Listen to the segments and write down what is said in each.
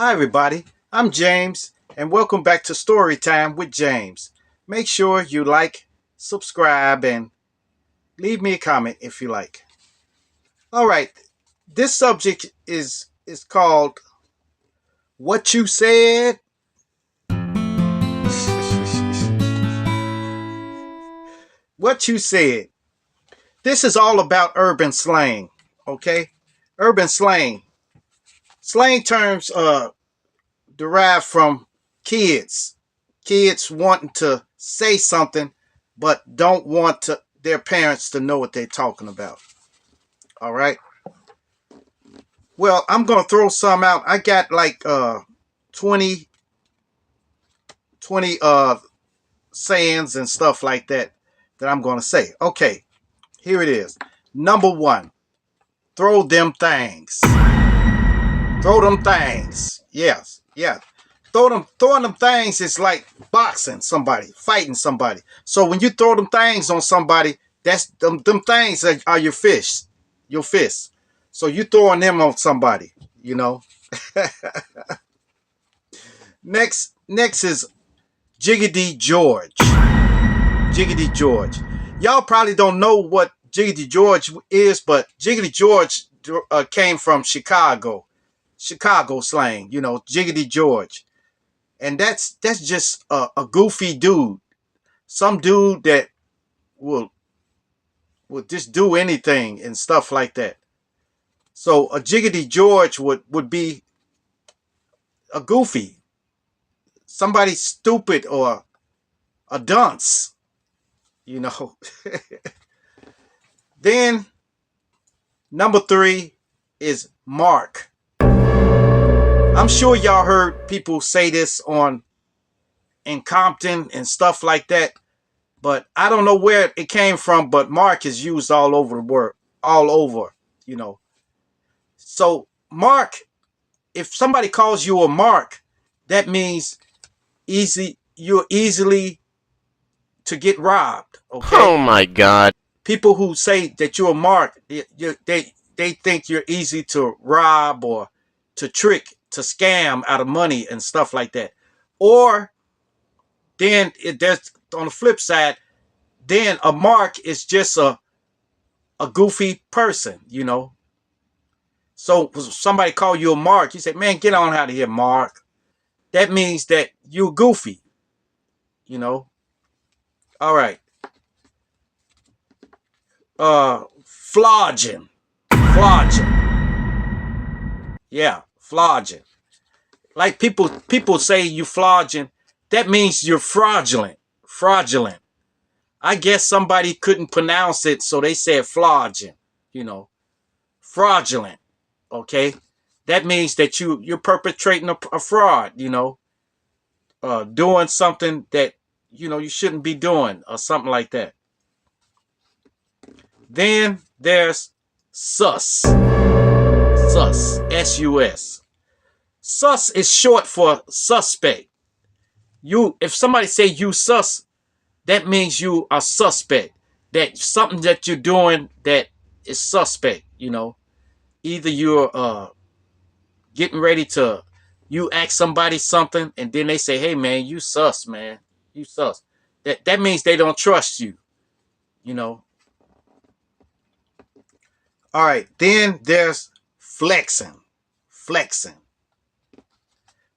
Hi, everybody. I'm James, and welcome back to Storytime with James. Make sure you like, subscribe, and leave me a comment if you like. All right, this subject is called "What You Said." What you said. This is all about urban slang. Okay, urban slang. Slang terms derived from kids. Kids wanting to say something but don't want their parents to know what they're talking about. All right. Well, I'm gonna throw some out. I got like 20 20 sayings and stuff like that I'm gonna say. Okay, here it is. Number one, throw them things. Throw them things. Yes, yeah. Throwing them things is like boxing somebody, fighting somebody. So when you throw them things on somebody, that's them things are your fists, your fists. So you throwing them on somebody, you know. Next is Jiggity George. Jiggity George. Y'all probably don't know what Jiggity George is, but Jiggity George came from Chicago. Chicago slang, Jiggity George. And that's just a goofy dude. Some dude that will will just do anything and stuff like that. So a Jiggity George would be a goofy, somebody stupid or a dunce, you know. Then number three is Mark. I'm sure y'all heard people say this on in Compton and stuff like that, but I don't know where it came from. But Mark is used all over the world, all over, you know. So Mark, if somebody calls you a Mark, that means you're easily to get robbed. Oh Okay, my god. people who say that you're a Mark, they think you're easy to rob or to trick, to scam out of money and stuff like that. Or then there's on the flip side, then a Mark is just a goofy person. So somebody call you a Mark, you say, man, get on out of here, Mark. That means that you're goofy, you know. All right. Flogging. Flogging. Yeah, flogging. Like people say you flogging, that means you're fraudulent. Fraudulent. I guess somebody couldn't pronounce it, so they said flogging, you know. Fraudulent. Okay? That means that you're perpetrating a fraud, doing something that you shouldn't be doing or something like that. Then there's sus. Sus. S-U-S. Sus is short for suspect. If somebody say you sus, that means you are suspect. That something that you're doing that is suspect. Either you're getting ready to you ask somebody something and then they say, hey man, you sus, man. You sus. That means they don't trust you, you know. All right, then there's flexing. Flexing.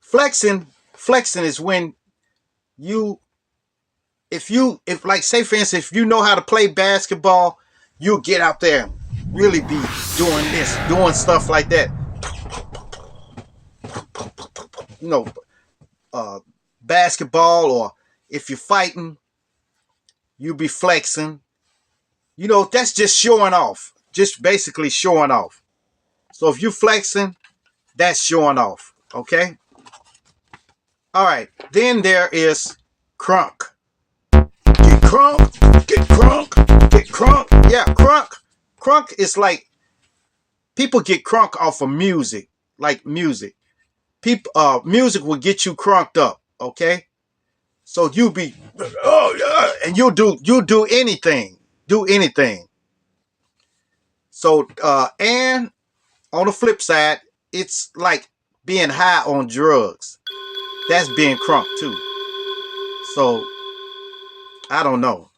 Flexing is when you if like say for instance, if you know how to play basketball, you'll get out there and really be doing this, doing stuff like that. You know, uh basketball, or if you're fighting, you be flexing. That's just showing off. Just basically showing off. So if you flexing, that's showing off. Okay? All right. Then there is crunk. Get crunk, get crunk, get crunk. Yeah, crunk. Crunk is like people get crunk off of music. Like music. Music will get you crunked up, okay? So you be oh yeah, and you'll do anything. Do anything. So and on the flip side, it's like being high on drugs. That's being crunk too. So I don't know.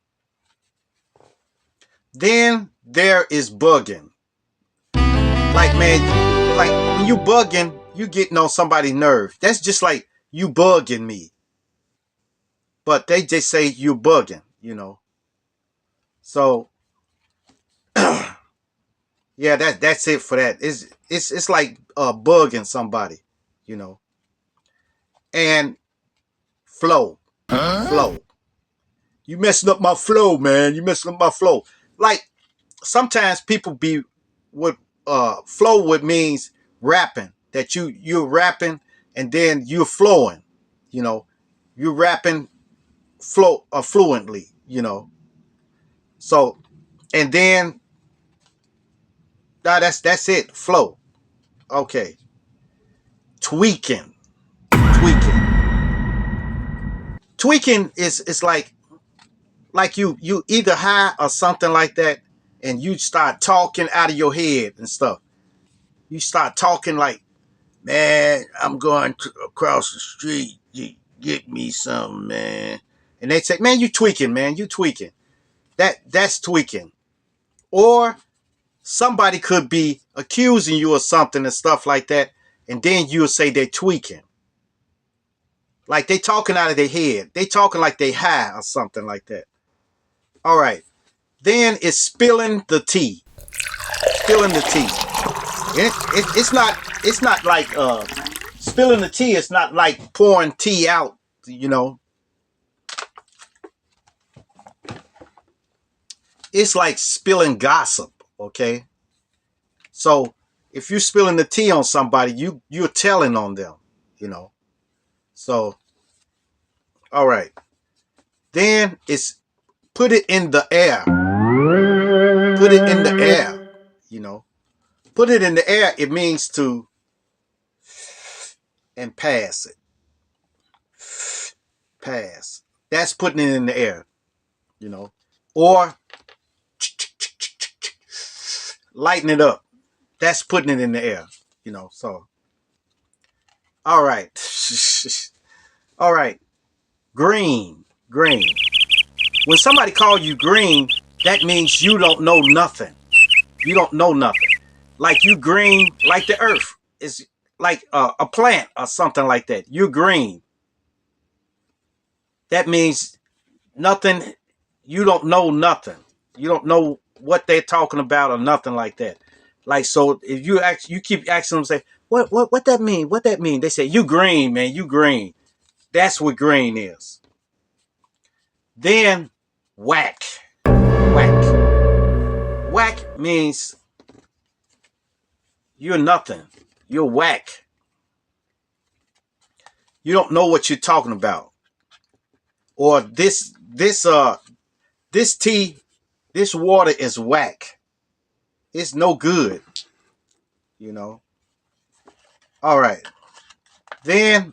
Then there is bugging. Like, man, like when you bugging, you getting on somebody's nerve. That's just like you bugging me. But they just say you bugging, you know. So yeah, that's it for that. It's like bugging somebody, you know. And flow. Flow. You messing up my flow, man. You messing up my flow. Like sometimes people be what flow what means rapping. That you're rapping and then you're flowing, you know. You're rapping fluently, you know. So and then that's it. Flow. Okay. Tweaking. Tweaking. Tweaking is like you either high or something like that, and you start talking out of your head and stuff. You start talking like, man, I'm going across the street. You get me something, man. And they say, man, you tweaking, man. You tweaking. That's tweaking. Or somebody could be accusing you of something and stuff like that, and then you'll say they're tweaking. Like they talking out of their head. They talking like they high or something like that. All right. Then it's spilling the tea. Spilling the tea. It's not like spilling the tea. It's not like pouring tea out, you know. It's like spilling gossip, okay? So if you're spilling the tea on somebody, you're telling on them, you know. So all right. Then it's put it in the air. Put it in the air, you know. Put it in the air, it means to and pass it. Pass. That's putting it in the air, you know. Or lighten it up. That's putting it in the air, you know. So, all right. All right. Green. Green. When somebody calls you green, that means you don't know nothing. You don't know nothing. Like you green, like the earth is like a plant or something like that. You're green. That means nothing. You don't know nothing. You don't know what they're talking about or nothing like that. Like, so if you keep asking them, say, what that mean? What that mean? They say, you green, man, you green. That's what green is. Then whack. Whack. Whack means you're nothing. You're whack. You don't know what you're talking about. Or this tea, this water is whack. It's no good. You know. All right. Then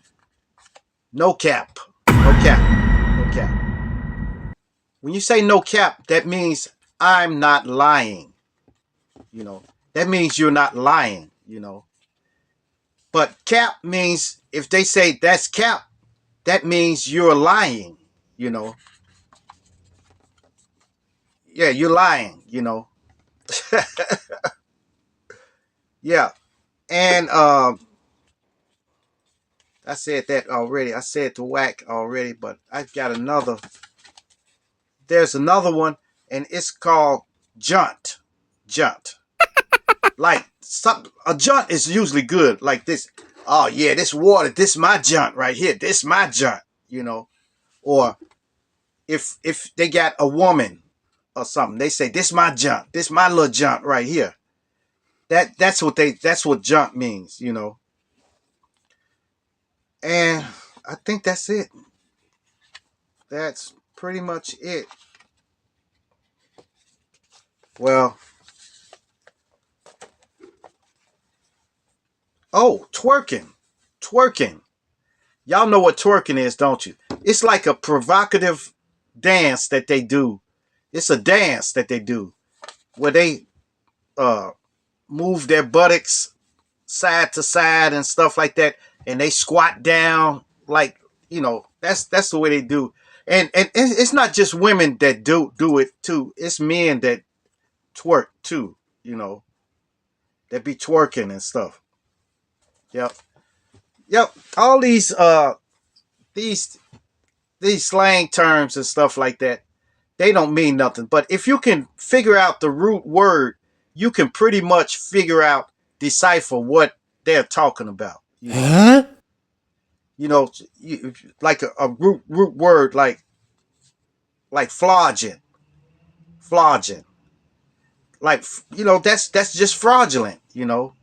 no cap. No cap. No cap. When you say no cap, that means I'm not lying. You know. That means you're not lying, you know. But cap means if they say that's cap, that means you're lying, you know. Yeah, you're lying, you know. Yeah. And I said that already. I said to whack already, but I've got another. There's another one, and it's called junt. Junt. Like a junt is usually good. Like this. Oh yeah, this water. This my junt right here. This my junt. You know. Or if they got a woman or something, they say this my junt. This my little junt right here. That's what junt means. You know. And I think that's it. That's pretty much it. Well, oh, twerking. Twerking. Y'all know what twerking is, don't you? It's like a provocative dance that they do. It's a dance that they do where they move their buttocks side to side and stuff like that, and they squat down like, that's the way they do. And it's not just women that do it too. It's men that twerk too. That be twerking and stuff. Yep, yep. All these these slang terms and stuff like that, they don't mean nothing. But if you can figure out the root word, you can pretty much decipher what they're talking about. Huh? You know, like a root word like flogging, like that's just fraudulent. You're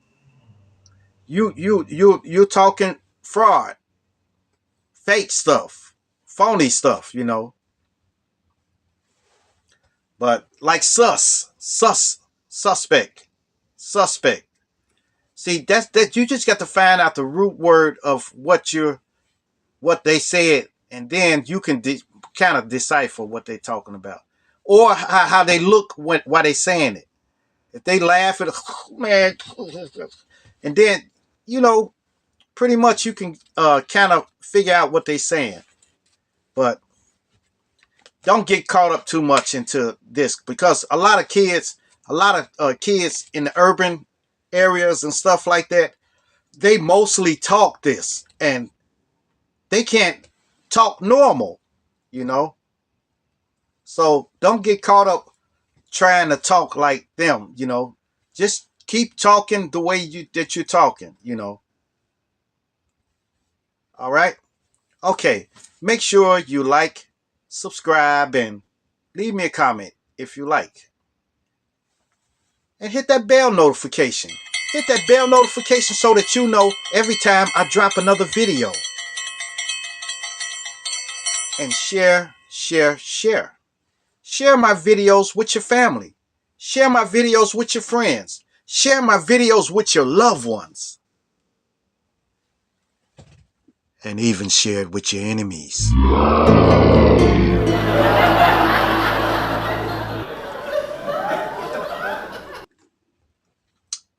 talking fraud, fake stuff, phony stuff. But like suspect, suspect. See, that you just got to find out the root word of what they said, and then you can kind of decipher what they're talking about, or how they look while they saying it. If they laugh at man, and then you know, pretty much you can kind of figure out what they're saying. But don't get caught up too much into this, because a lot of kids in the urban areas and stuff like that, they mostly talk this, and they can't talk normal, you know. So don't get caught up trying to talk like them. Just keep talking the way you're talking. All right. Okay. Make sure you like, subscribe, and leave me a comment if you like. And hit that bell notification. Hit that bell notification so that you know every time I drop another video. And share, share, share. Share my videos with your family. Share my videos with your friends. Share my videos with your loved ones. And even share it with your enemies.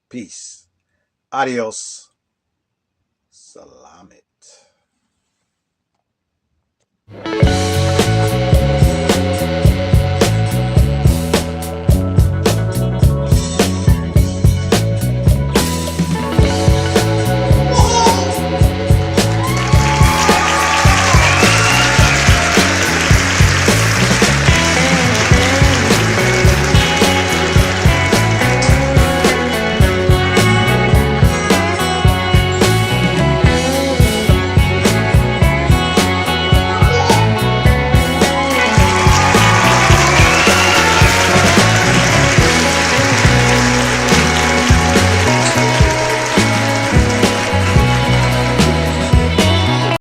Peace. Adios. Salamet.